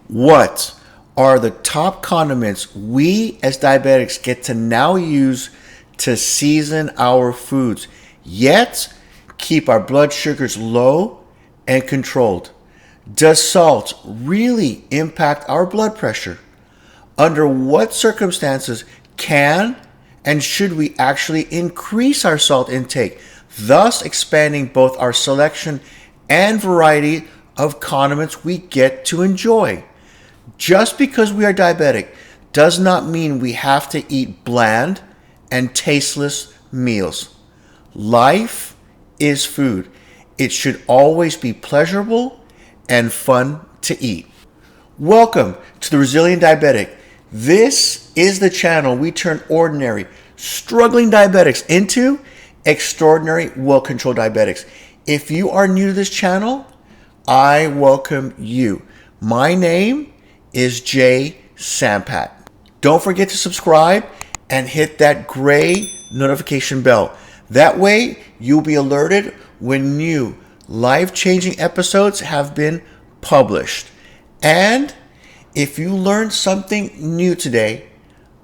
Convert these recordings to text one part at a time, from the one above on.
What are the top condiments we as diabetics get to now use to season our foods, yet keep our blood sugars low and controlled? Does salt really impact our blood pressure? Under what circumstances can and should we actually increase our salt intake, thus expanding both our selection and variety of condiments we get to enjoy? Just because we are diabetic does not mean we have to eat bland and tasteless meals. Life is food. It should always be pleasurable and fun to eat. Welcome to the Resilient Diabetic. This is the channel we turn ordinary, struggling diabetics into extraordinary, well-controlled diabetics. If you are new to this channel, I welcome you. My name is Sampat. Don't forget to subscribe and hit that gray notification bell. That way, you'll be alerted when new life-changing episodes have been published. And if you learned something new today,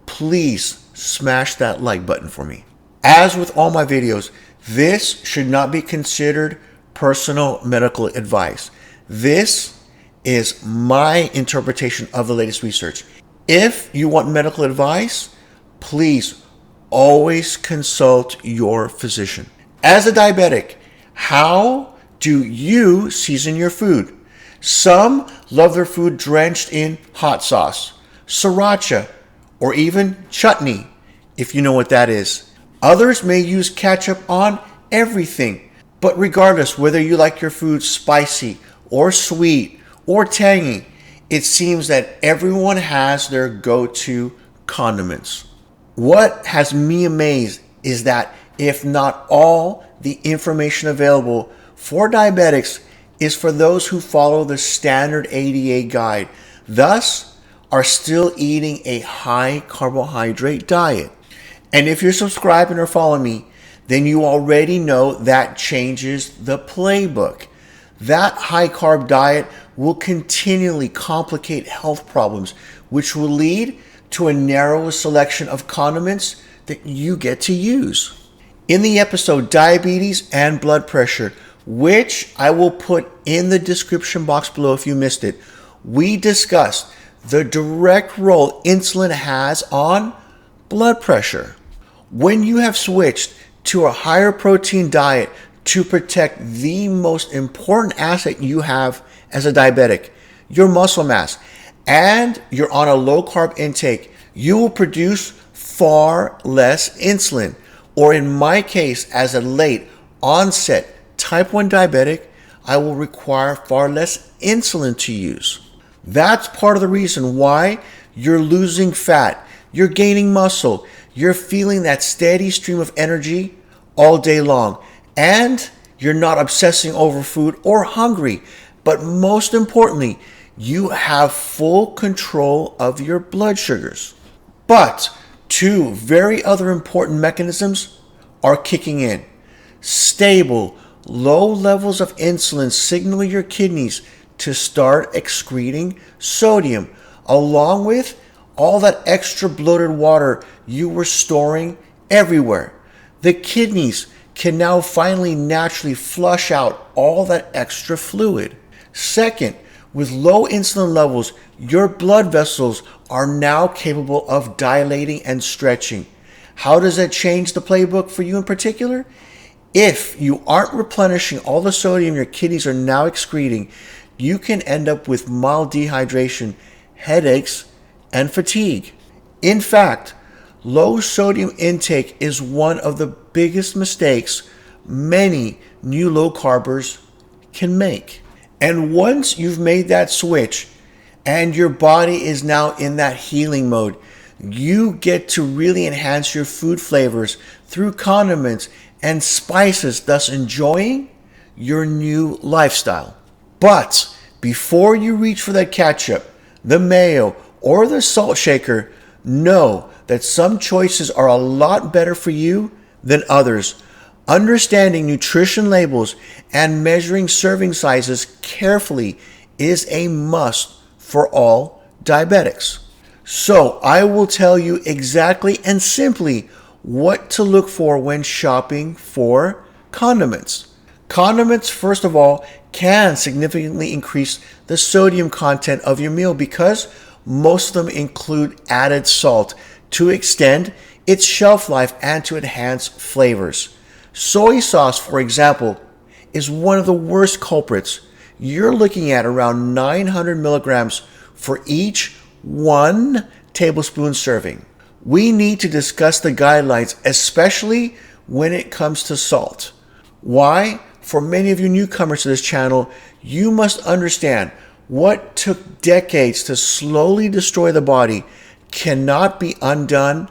please smash that like button for me. As with all my videos, this should not be considered personal medical advice. This is my interpretation of the latest research. If you want medical advice, please always consult your physician. As a diabetic, how do you season your food? Some love their food drenched in hot sauce, sriracha, or even chutney, if you know what that is. Others may use ketchup on everything, but regardless whether you like your food spicy or sweet or tangy, it seems that everyone has their go-to condiments. What has me amazed is that if not all the information available for diabetics is for those who follow the standard ADA guide, thus are still eating a high carbohydrate diet. And if you're subscribing or following me, then you already know that changes the playbook. That high carb diet will continually complicate health problems, which will lead to a narrower selection of condiments that you get to use. In the episode Diabetes and Blood Pressure, which I will put in the description box below if you missed it, we discussed the direct role insulin has on blood pressure. When you have switched to a higher protein diet to protect the most important asset you have as a diabetic, your muscle mass, and you're on a low carb intake, you will produce far less insulin. Or in my case, as a late onset type 1 diabetic, I will require far less insulin to use. That's part of the reason why you're losing fat, you're gaining muscle, you're feeling that steady stream of energy all day long, and you're not obsessing over food or hungry. But most importantly, you have full control of your blood sugars. But two very other important mechanisms are kicking in. Stable, low levels of insulin signal your kidneys to start excreting sodium, along with all that extra bloated water you were storing everywhere. The kidneys can now finally naturally flush out all that extra fluid. Second, with low insulin levels, your blood vessels are now capable of dilating and stretching. How does that change the playbook for you in particular? If you aren't replenishing all the sodium your kidneys are now excreting, you can end up with mild dehydration, headaches, and fatigue. In fact, low sodium intake is one of the biggest mistakes many new low carbers can make. And once you've made that switch and your body is now in that healing mode, you get to really enhance your food flavors through condiments and spices, thus enjoying your new lifestyle. But before you reach for that ketchup, the mayo, or the salt shaker, know that some choices are a lot better for you than others. Understanding nutrition labels and measuring serving sizes carefully is a must for all diabetics. So I will tell you exactly and simply what to look for when shopping for condiments. Condiments, first of all, can significantly increase the sodium content of your meal because most of them include added salt to extend its shelf life and to enhance flavors. Soy sauce, for example, is one of the worst culprits. You're looking at around 900 milligrams for each 1 tablespoon serving. We need to discuss the guidelines, especially when it comes to salt. Why? For many of you newcomers to this channel, you must understand what took decades to slowly destroy the body cannot be undone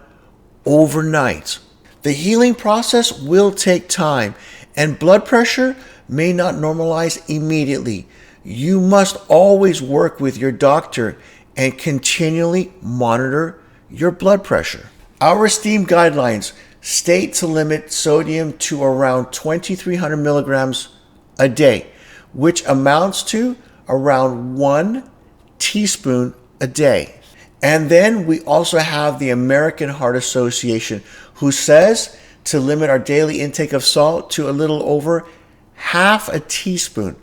overnight. The healing process will take time, and blood pressure may not normalize immediately. You must always work with your doctor and continually monitor your blood pressure. Our esteemed guidelines state to limit sodium to around 2,300 milligrams a day, which amounts to around 1 teaspoon a day. And then we also have the American Heart Association, who says to limit our daily intake of salt to a little over half a teaspoon.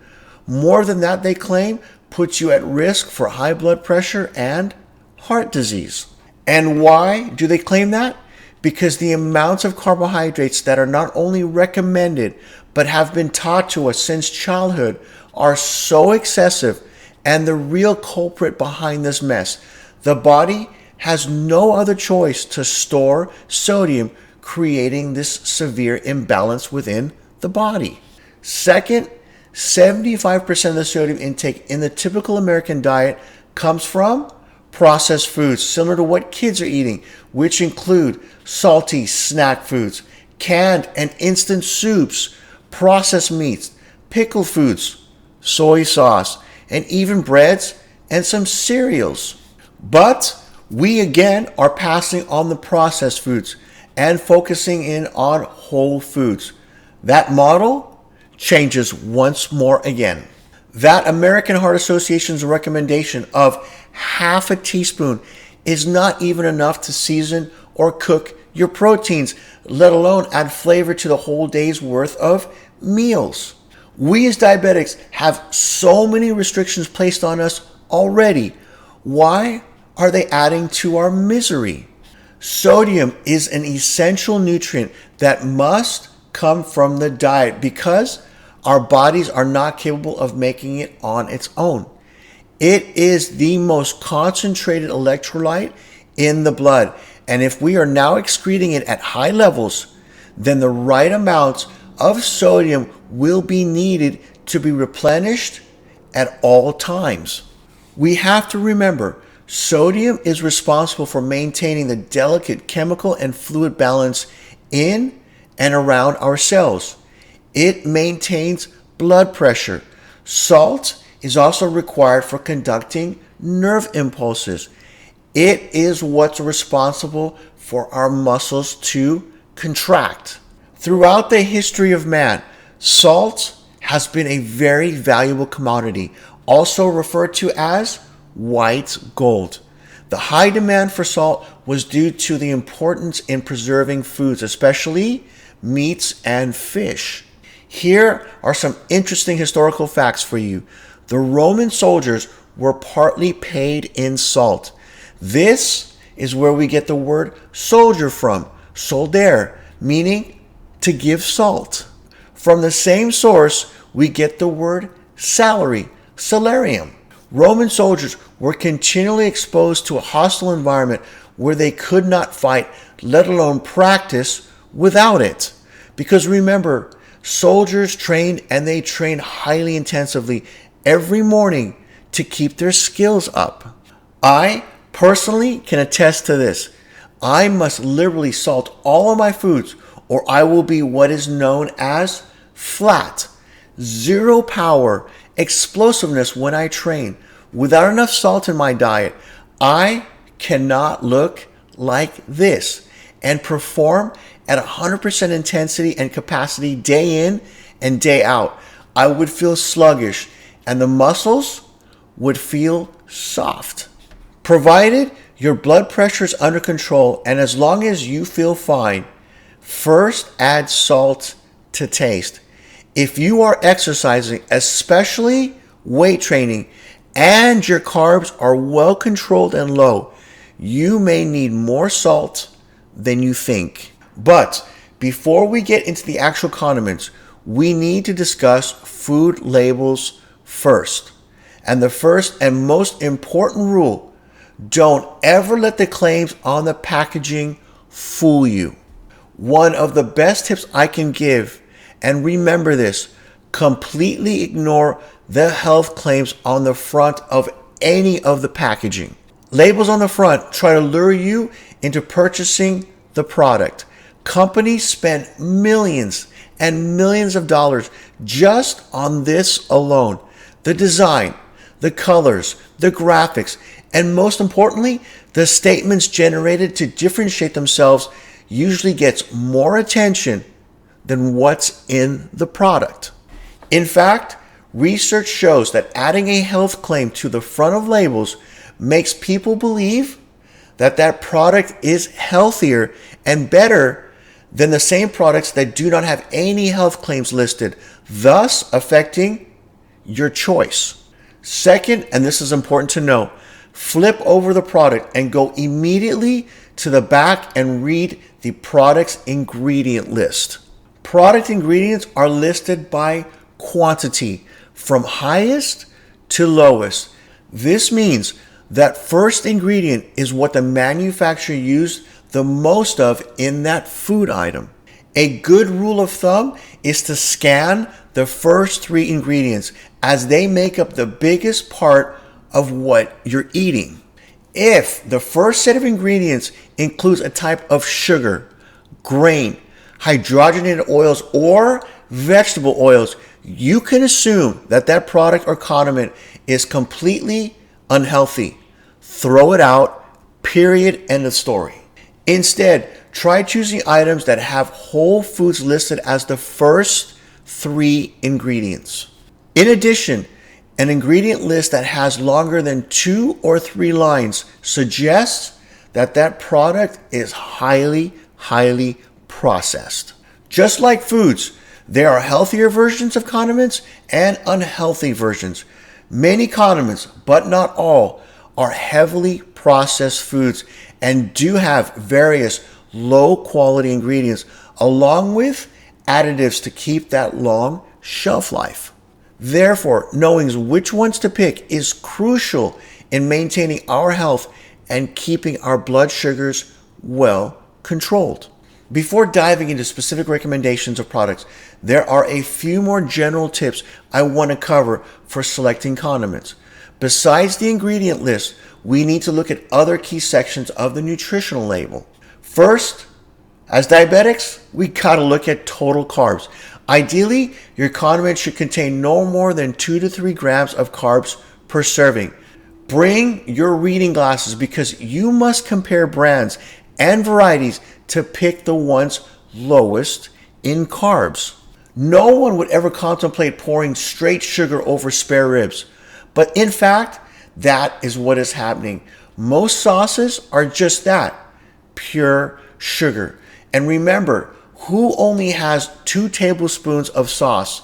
More than that, they claim, puts you at risk for high blood pressure and heart disease. And why do they claim that? Because the amounts of carbohydrates that are not only recommended but have been taught to us since childhood are so excessive, and the real culprit behind this mess. The body has no other choice to store sodium, creating this severe imbalance within the body. Second, 75% of the sodium intake in the typical American diet comes from processed foods, similar to what kids are eating, which include salty snack foods, canned and instant soups, processed meats, pickled foods, soy sauce, and even breads and some cereals. But we again are passing on the processed foods and focusing in on whole foods. That model changes once more again. That American Heart Association's recommendation of half a teaspoon is not even enough to season or cook your proteins, let alone add flavor to the whole day's worth of meals. We as diabetics have so many restrictions placed on us already. Why are they adding to our misery? Sodium is an essential nutrient that must come from the diet because our bodies are not capable of making it on its own. It is the most concentrated electrolyte in the blood, and if we are now excreting it at high levels, then the right amounts of sodium will be needed to be replenished at all times. We have to remember, sodium is responsible for maintaining the delicate chemical and fluid balance in and around our cells. It maintains blood pressure. Salt is also required for conducting nerve impulses. It is what's responsible for our muscles to contract. Throughout the history of man, salt has been a very valuable commodity, also referred to as white gold. The high demand for salt was due to the importance in preserving foods, especially meats and fish. Here are some interesting historical facts for you. The Roman soldiers were partly paid in salt. This is where we get the word soldier from, solder, meaning to give salt. From the same source, we get the word salary, salarium. Roman soldiers were continually exposed to a hostile environment where they could not fight, let alone practice without it. Because remember, soldiers trained, and they trained highly intensively every morning to keep their skills up. I personally can attest to this. I must liberally salt all of my foods, or I will be what is known as flat, zero power, explosiveness when I train. Without enough salt in my diet, I cannot look like this and perform at 100% intensity and capacity day in and day out. I would feel sluggish, and the muscles would feel soft. Provided your blood pressure is under control and as long as you feel fine, first add salt to taste. If you are exercising, especially weight training, and your carbs are well controlled and low, you may need more salt than you think. But before we get into the actual condiments, we need to discuss food labels first. And the first and most important rule, don't ever let the claims on the packaging fool you. One of the best tips I can give, and remember this, completely ignore the health claims on the front of any of the packaging. Labels on the front try to lure you into purchasing the product. Companies spend millions and millions of dollars just on this alone. The design, the colors, the graphics, and most importantly, the statements generated to differentiate themselves usually gets more attention than what's in the product. In fact, research shows that adding a health claim to the front of labels makes people believe that that product is healthier and better than the same products that do not have any health claims listed, thus affecting your choice. Second, and this is important to know, flip over the product and go immediately to the back and read the product's ingredient list. Product ingredients are listed by quantity from highest to lowest. This means that first ingredient is what the manufacturer used the most of in that food item. A good rule of thumb is to scan the first three ingredients as they make up the biggest part of what you're eating. If the first set of ingredients includes a type of sugar, grain, hydrogenated oils, or vegetable oils, you can assume that that product or condiment is completely unhealthy. Throw it out, period, end of story. Instead, try choosing items that have whole foods listed as the first three ingredients. In addition, an ingredient list that has longer than 2 or 3 lines suggests that that product is highly processed. Just like foods, there are healthier versions of condiments and unhealthy versions. Many condiments, but not all, are heavily processed foods and do have various low quality ingredients along with additives to keep that long shelf life. Therefore, knowing which ones to pick is crucial in maintaining our health and keeping our blood sugars well controlled. Before diving into specific recommendations of products, there are a few more general tips I want to cover for selecting condiments. Besides the ingredient list, we need to look at other key sections of the nutritional label. First, as diabetics, we gotta look at total carbs. Ideally, your condiment should contain no more than 2 to 3 grams of carbs per serving. Bring your reading glasses because you must compare brands and varieties to pick the ones lowest in carbs. No one would ever contemplate pouring straight sugar over spare ribs, but in fact, that is what is happening. Most sauces are just that, pure sugar. And remember, who only has 2 tablespoons of sauce?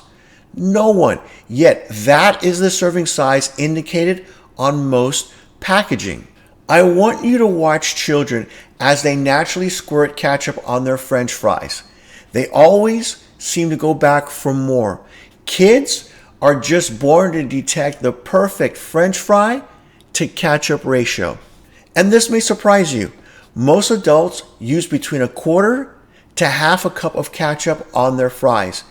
No one. Yet that is the serving size indicated on most packaging. I want you to watch children as they naturally squirt ketchup on their French fries. They always seem to go back for more. Kids are just born to detect the perfect French fry to ketchup ratio. And this may surprise you. Most adults use between 1/4 to 1/2 cup of ketchup on their fries.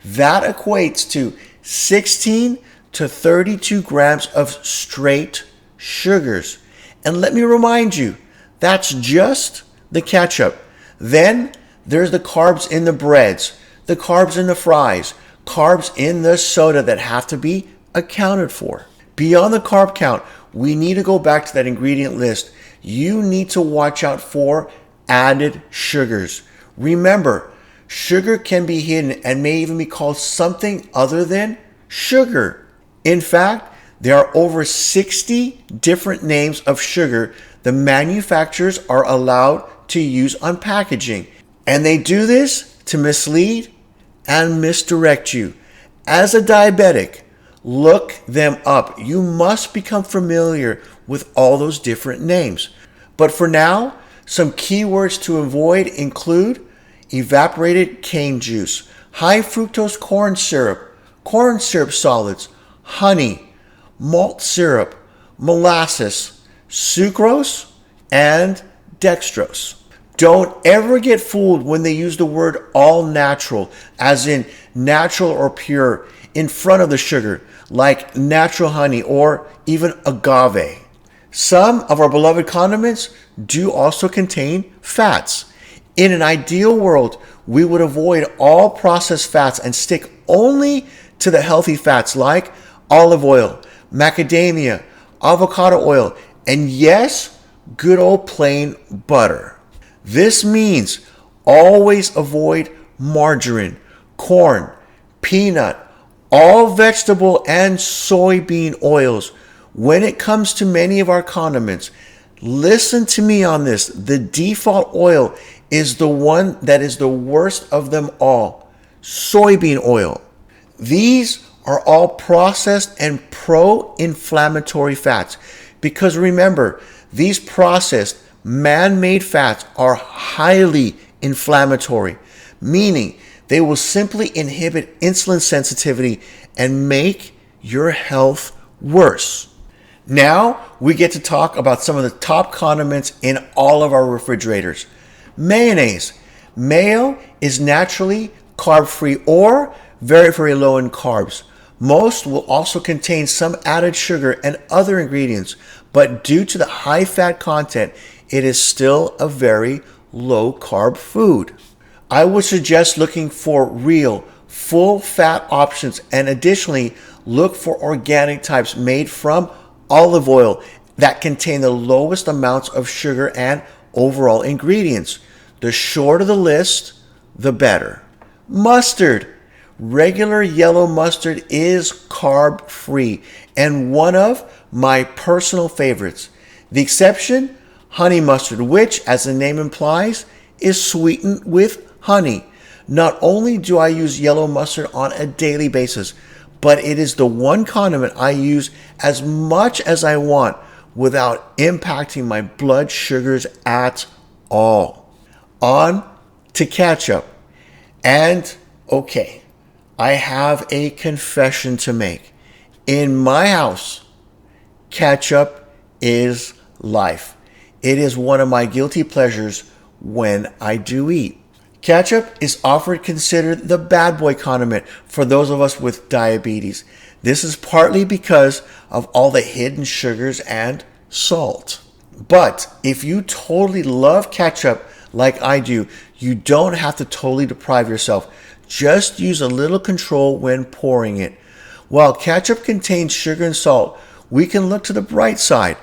That equates to 16 to 32 grams of straight sugars. And let me remind you, that's just the ketchup. Then there's the carbs in the breads, the carbs in the fries, carbs in the soda that have to be accounted for. Beyond the carb count, we need to go back to that ingredient list. You need to watch out for added sugars. Remember, sugar can be hidden and may even be called something other than sugar. In fact, There are over 60 different names of sugar the manufacturers are allowed to use on packaging. And they do this to mislead and misdirect you. As a diabetic, look them up. You must become familiar with all those different names. But for now, some keywords to avoid include evaporated cane juice, high fructose corn syrup solids, honey, malt syrup, molasses, sucrose, and dextrose. Don't ever get fooled when they use the word all natural, as in natural or pure, in front of the sugar, like natural honey or even agave. Some of our beloved condiments do also contain fats. In an ideal world, we would avoid all processed fats and stick only to the healthy fats like olive oil, macadamia, avocado oil, and yes, good old plain butter. This means always avoid margarine, corn, peanut, all vegetable and soybean oils. When it comes to many of our condiments, listen to me on this. The default oil is the one that is the worst of them all, soybean oil. These are all processed and pro-inflammatory fats because remember, these processed man-made fats are highly inflammatory, meaning they will simply inhibit insulin sensitivity and make your health worse. Now we get to talk about some of the top condiments in all of our refrigerators. Mayonnaise. Mayo is naturally carb-free or very, very low in carbs. Most will also contain some added sugar and other ingredients, but due to the high fat content, it is still a very low carb food. I would suggest looking for real, full fat options and additionally look for organic types made from olive oil that contain the lowest amounts of sugar and overall ingredients. The shorter the list, the better. Mustard. Regular yellow mustard is carb free and one of my personal favorites. The exception, honey mustard, which, as the name implies, is sweetened with honey. Not only do I use yellow mustard on a daily basis, but it is the one condiment I use as much as I want without impacting my blood sugars at all. On to ketchup. And okay, I have a confession to make. In my house, ketchup is life. It is one of my guilty pleasures when I do eat. Ketchup is often considered the bad boy condiment for those of us with diabetes. This is partly because of all the hidden sugars and salt. But if you totally love ketchup like I do, you don't have to totally deprive yourself. Just use a little control when pouring it. While ketchup contains sugar and salt, we can look to the bright side.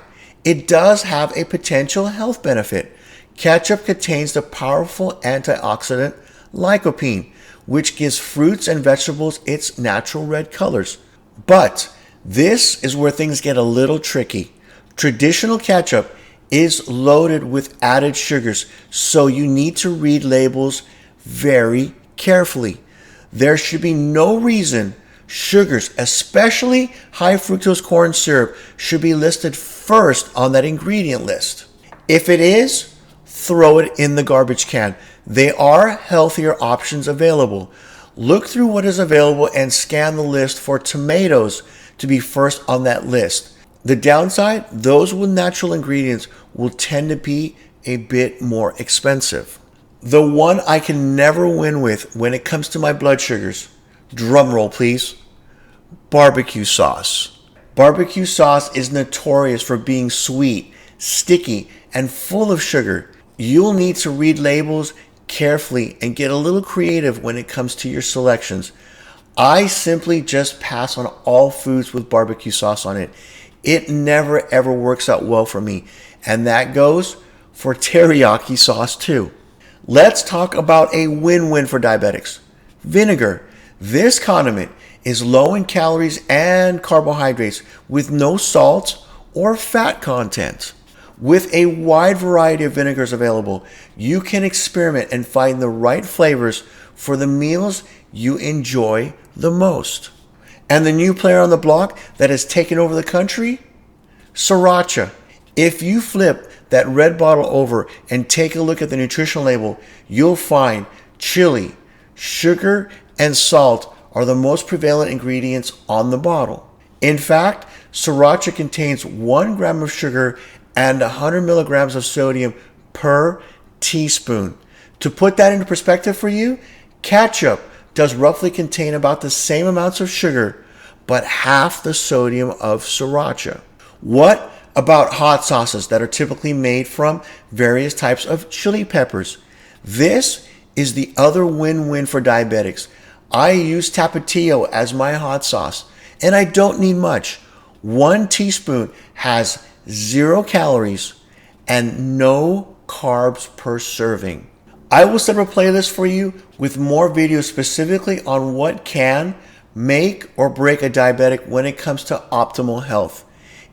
It does have a potential health benefit. Ketchup contains the powerful antioxidant lycopene, which gives fruits and vegetables its natural red colors. But this is where things get a little tricky. Traditional ketchup is loaded with added sugars, so you need to read labels very carefully. There should be no reason sugars, especially high fructose corn syrup, should be listed first on that ingredient list. If it is, throw it in the garbage can. There are healthier options available. Look through what is available and scan the list for tomatoes to be first on that list. The downside, those with natural ingredients will tend to be a bit more expensive. The one I can never win with when it comes to my blood sugars, drum roll please, barbecue sauce. Barbecue sauce is notorious for being sweet, sticky, and full of sugar. You'll need to read labels carefully and get a little creative when it comes to your selections. I simply just pass on all foods with barbecue sauce on it. It never ever works out well for me, and that goes for teriyaki sauce too. Let's talk about a win-win for diabetics. Vinegar. This condiment is low in calories and carbohydrates with no salt or fat content. With a wide variety of vinegars available, you can experiment and find the right flavors for the meals you enjoy the most. And the new player on the block that has taken over the country? Sriracha. If you flip that red bottle over and take a look at the nutritional label, you'll find chili, sugar, and salt are the most prevalent ingredients on the bottle. In fact, Sriracha contains 1 gram of sugar and 100 milligrams of sodium per teaspoon. To put that into perspective for you, ketchup does roughly contain about the same amounts of sugar, but half the sodium of Sriracha. What about hot sauces that are typically made from various types of chili peppers? This is the other win-win for diabetics. I use Tapatio as my hot sauce, and I don't need much. 1 teaspoon has 0 calories and no carbs per serving. I will set up a playlist for you with more videos specifically on what can make or break a diabetic when it comes to optimal health.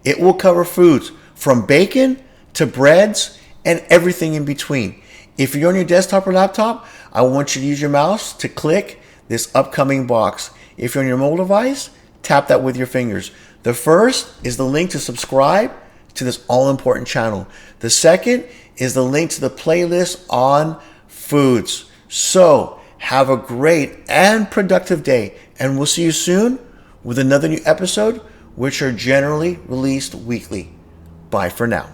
It will cover foods from bacon to breads and everything in between. If you're on your desktop or laptop, I want you to use your mouse to click this upcoming box. If you're on your mobile device, tap that with your fingers. The first is the link to subscribe to this all-important channel. The second is the link to the playlist on foods. So have a great and productive day, and we'll see you soon with another new episode, which are generally released weekly. Bye for now.